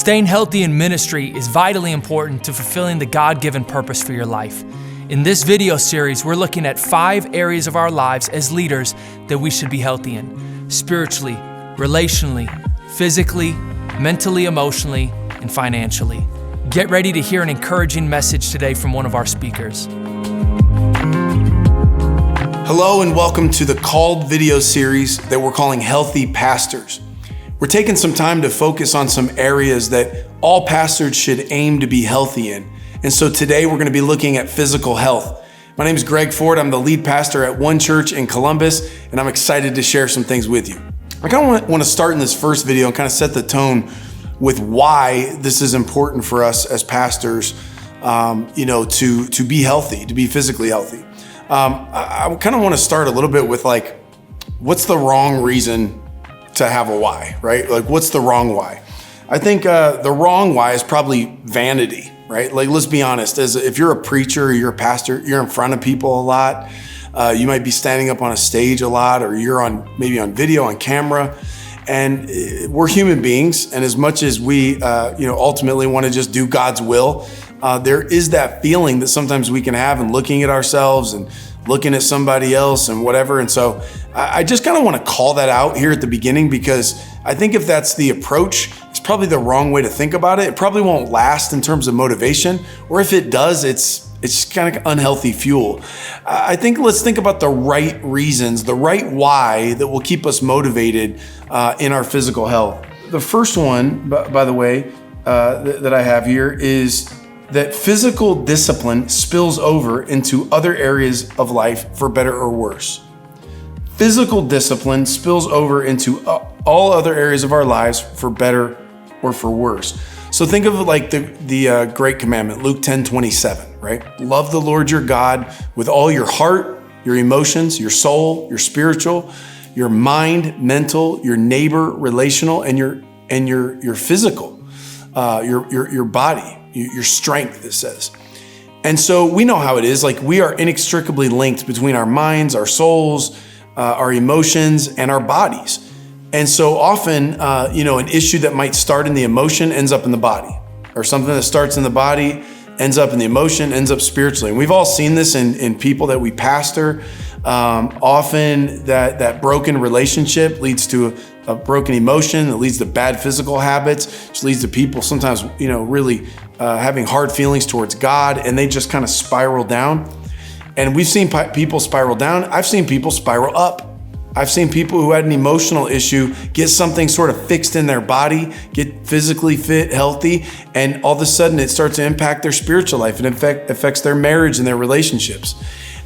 Staying healthy in ministry is vitally important to fulfilling the God-given purpose for your life. In this video series, we're looking at 5 areas of our lives as leaders that we should be healthy in: spiritually, relationally, physically, mentally, emotionally, and financially. Get ready to hear an encouraging message today from one of our speakers. Hello and welcome to the Called video series that we're calling Healthy Pastors. We're taking some time to focus on some areas that all pastors should aim to be healthy in. And so today we're going to be looking at physical health. My name is Greg Ford. I'm the lead pastor at one church in Columbus, and I'm excited to share some things with you. I kind of want to start in this first video and kind of set the tone with why this is important for us as pastors, to be healthy, to be physically healthy. I kind of want to start a little bit with what's the wrong reason to have a why, right? What's the wrong why? I think the wrong why is probably vanity, right? Let's be honest. If you're a preacher or you're a pastor, you're in front of people a lot. You might be standing up on a stage a lot, or you're maybe on video, on camera. And we're human beings, and as much as we, ultimately want to just do God's will, there is that feeling that sometimes we can have in looking at ourselves and looking at somebody else and whatever. And so I just kind of want to call that out here at the beginning, because I think if that's the approach, it's probably the wrong way to think about it. It probably won't last in terms of motivation, or if it does, it's kind of unhealthy fuel. I think let's think about the right reasons, the right why that will keep us motivated in our physical health. The first one, by the way, that I have here is that physical discipline spills over into other areas of life for better or worse. Physical discipline spills over into all other areas of our lives for better or for worse. So think of it like the great commandment, Luke 10:27, right? Love the Lord your God with all your heart, your emotions, your soul, your spiritual, your mind, mental, your neighbor, relational, and your physical, your body, your strength, it says. And so we know how it is. We are inextricably linked between our minds, our souls, our emotions, and our bodies. And so often, an issue that might start in the emotion ends up in the body, or something that starts in the body ends up in the emotion, ends up spiritually. And we've all seen this in people that we pastor. Often that broken relationship leads to a broken emotion that leads to bad physical habits, which leads to people sometimes, really having hard feelings towards God, and they just kind of spiral down. And we've seen people spiral down. I've seen people spiral up. I've seen people who had an emotional issue get something sort of fixed in their body, get physically fit, healthy, and all of a sudden it starts to impact their spiritual life. It affects their marriage and their relationships.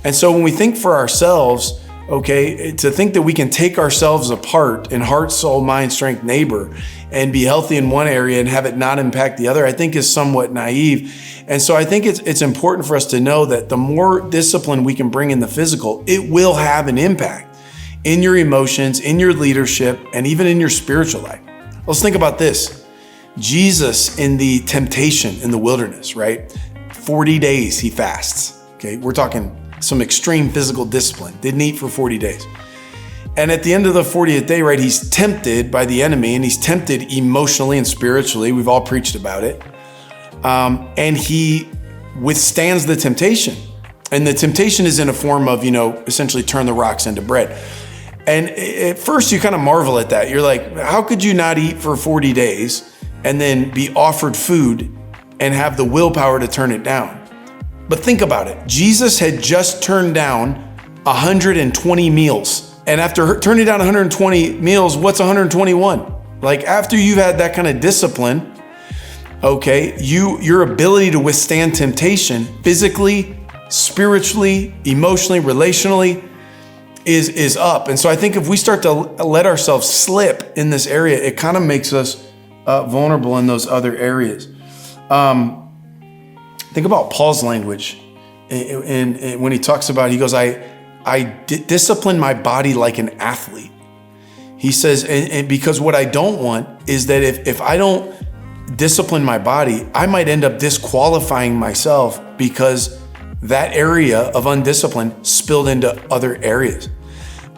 And so when we think for ourselves, to think that we can take ourselves apart in heart, soul, mind, strength, neighbor, and be healthy in one area and have it not impact the other, I think is somewhat naive. And so I think it's important for us to know that the more discipline we can bring in the physical, it will have an impact in your emotions, in your leadership, and even in your spiritual life. Let's think about this. Jesus in the temptation in the wilderness, right? 40 days he fasts. Okay, we're talking some extreme physical discipline. Didn't eat for 40 days. And at the end of the 40th day, right, he's tempted by the enemy, and he's tempted emotionally and spiritually. We've all preached about it. And he withstands the temptation. And the temptation is in a form of, essentially turn the rocks into bread. And at first you kind of marvel at that. You're like, how could you not eat for 40 days and then be offered food and have the willpower to turn it down? But think about it. Jesus had just turned down 120 meals. And after turning down 120 meals, what's 121? After you've had that kind of discipline, your ability to withstand temptation physically, spiritually, emotionally, relationally is up. And so I think if we start to let ourselves slip in this area, it kind of makes us vulnerable in those other areas. Think about Paul's language. And when he talks about, he goes, I discipline my body like an athlete. He says, and because what I don't want is that if I don't discipline my body, I might end up disqualifying myself because that area of undiscipline spilled into other areas.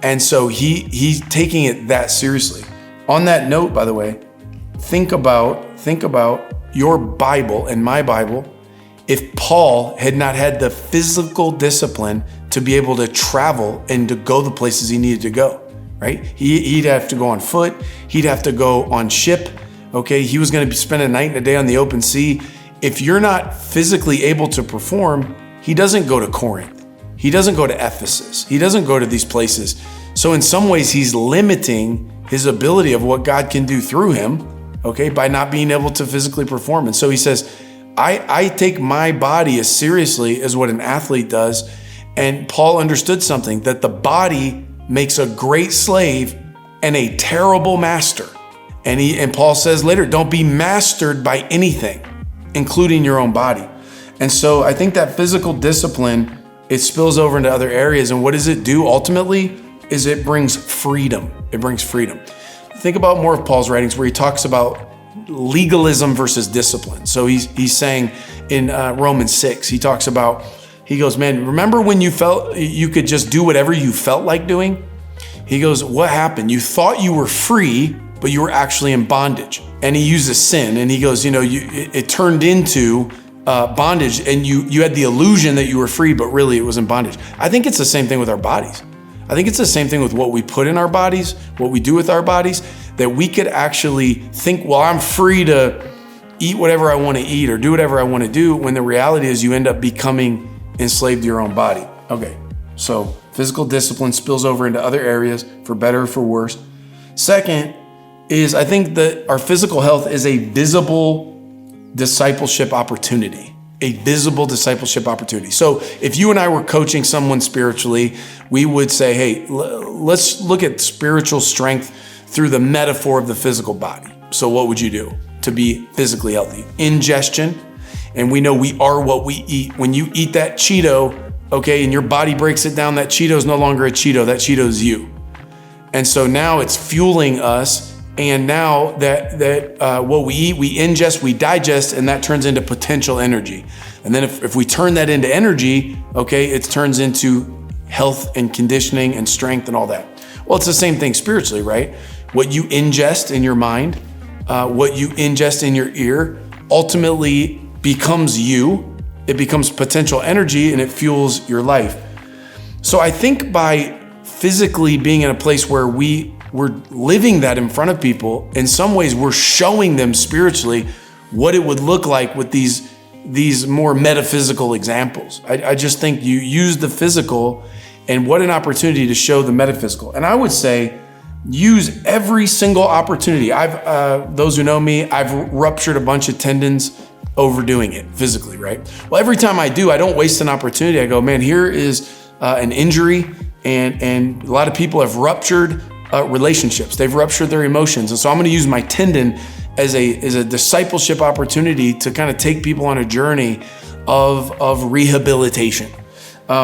And so he's taking it that seriously. On that note, by the way, think about think about your Bible and my Bible if Paul had not had the physical discipline to be able to travel and to go the places he needed to go, right? He'd have to go on foot. He'd have to go on ship. Okay, he was going to spend a night and a day on the open sea. If you're not physically able to perform, he doesn't go to Corinth. He doesn't go to Ephesus. He doesn't go to these places. So in some ways, he's limiting his ability of what God can do through him, okay, by not being able to physically perform. And so he says, I take my body as seriously as what an athlete does. And Paul understood something, that the body makes a great slave and a terrible master. And Paul says later, don't be mastered by anything, including your own body. And so I think that physical discipline, it spills over into other areas. And what does it do ultimately is it brings freedom. It brings freedom. Think about more of Paul's writings where he talks about legalism versus discipline. So he's saying in Romans 6, he goes, man, remember when you felt you could just do whatever you felt like doing? He goes, what happened? You thought you were free, but you were actually in bondage. And he uses sin, and he goes, it turned into bondage, and you had the illusion that you were free, but really it was in bondage. I think it's the same thing with our bodies. I think it's the same thing with what we put in our bodies, what we do with our bodies, that we could actually think, well, I'm free to eat whatever I want to eat or do whatever I want to do, when the reality is you end up becoming enslaved to your own body. Okay, so physical discipline spills over into other areas, for better or for worse. Second is, I think that our physical health is a visible discipleship opportunity. A visible discipleship opportunity. So if you and I were coaching someone spiritually, we would say, hey, let's look at spiritual strength through the metaphor of the physical body. So what would you do to be physically healthy? Ingestion. And we know we are what we eat. When you eat that Cheeto, okay, and your body breaks it down, that Cheeto is no longer a Cheeto, that Cheeto is you. And so now it's fueling us. And now that what we eat, we ingest, we digest, and that turns into potential energy. And then if we turn that into energy, okay, it turns into health and conditioning and strength and all that. Well, it's the same thing spiritually, right? What you ingest in your mind, what you ingest in your ear, ultimately becomes you. It becomes potential energy, and it fuels your life. So I think by physically being in a place where we're living that in front of people, in some ways we're showing them spiritually what it would look like with these more metaphysical examples. I just think you use the physical, and what an opportunity to show the metaphysical. And I would say use every single opportunity. Those who know me, I've ruptured a bunch of tendons overdoing it physically, right? Well, every time I do, I don't waste an opportunity. I go, man, here is an injury, and a lot of people have ruptured relationships. They've ruptured their emotions. And so I'm going to use my tendon as a discipleship opportunity to kind of take people on a journey of rehabilitation.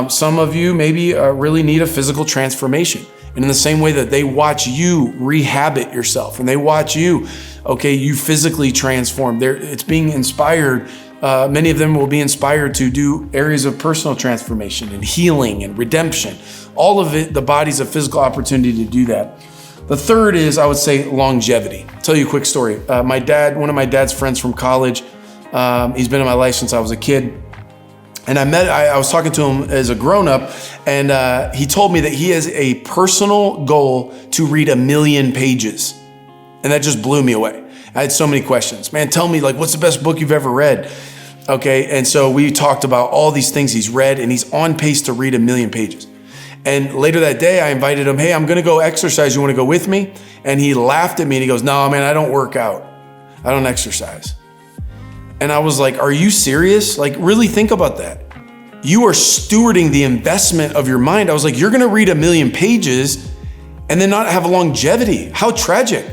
Some of you maybe really need a physical transformation. And in the same way that they watch you rehabit yourself and they watch you, okay, you physically transform. It's being inspired. Many of them will be inspired to do areas of personal transformation and healing and redemption. All of it, the body's a physical opportunity to do that. The third is, I would say, longevity. I'll tell you a quick story. One of my dad's friends from college, he's been in my life since I was a kid. And I was talking to him as a grown-up, and he told me that he has a personal goal to read 1 million pages. And that just blew me away. I had so many questions. Man, tell me, what's the best book you've ever read? Okay, and so we talked about all these things he's read, and he's on pace to read 1 million pages. And later that day, I invited him, hey, I'm gonna go exercise. You wanna go with me? And he laughed at me and he goes, no, man, I don't work out. I don't exercise. And I was like, are you serious? Really think about that. You are stewarding the investment of your mind. I was like, you're gonna read 1 million pages and then not have a longevity. How tragic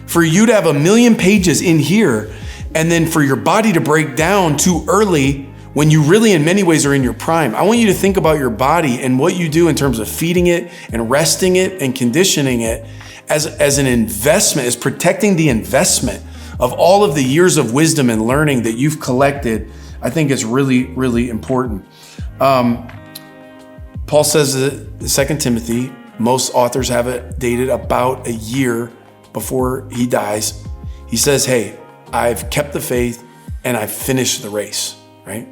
for you to have 1 million pages in here and then for your body to break down too early when you really in many ways are in your prime. I want you to think about your body and what you do in terms of feeding it and resting it and conditioning it as an investment, as protecting the investment of all of the years of wisdom and learning that you've collected. I think it's really, really important. Paul says that 2 Timothy, most authors have it dated about a year before he dies. He says, hey, I've kept the faith, and I've finished the race, right?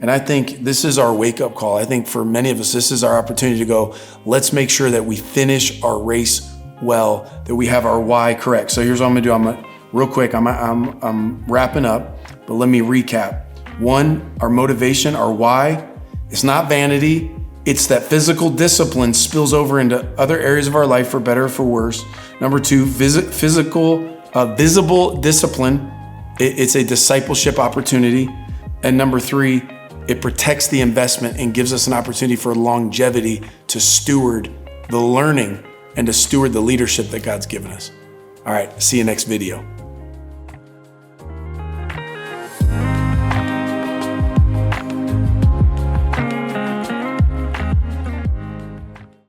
And I think this is our wake-up call. I think for many of us, this is our opportunity to go, let's make sure that we finish our race well, that we have our why correct. So here's what I'm gonna do. Real quick, I'm wrapping up, but let me recap. 1, our motivation, our why, it's not vanity. It's that physical discipline spills over into other areas of our life for better or for worse. Number 2, visible discipline. It's a discipleship opportunity. And number 3, it protects the investment and gives us an opportunity for longevity to steward the learning and to steward the leadership that God's given us. All right, see you next video.